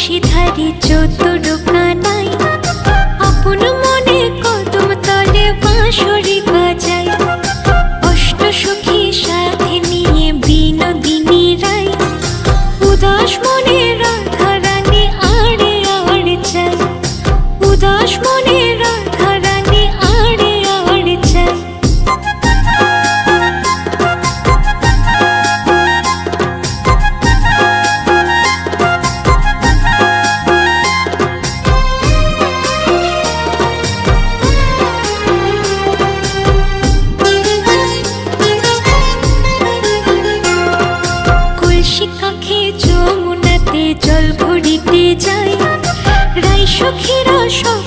নিশিধারি চতুর কানাই আপন মনে কদম তলে বাঁশরি বাজায় অষ্ট সখী সাথে নিয়ে বিনোদিনী রায় উদাস মনে রাধা রানী আড়ে আড়ে চায় উদাস মনে রাধা রানী আড়ে আড়ে চায় কাখে যমুনাতে জল ভরিতে যায় রাই সখীরা সব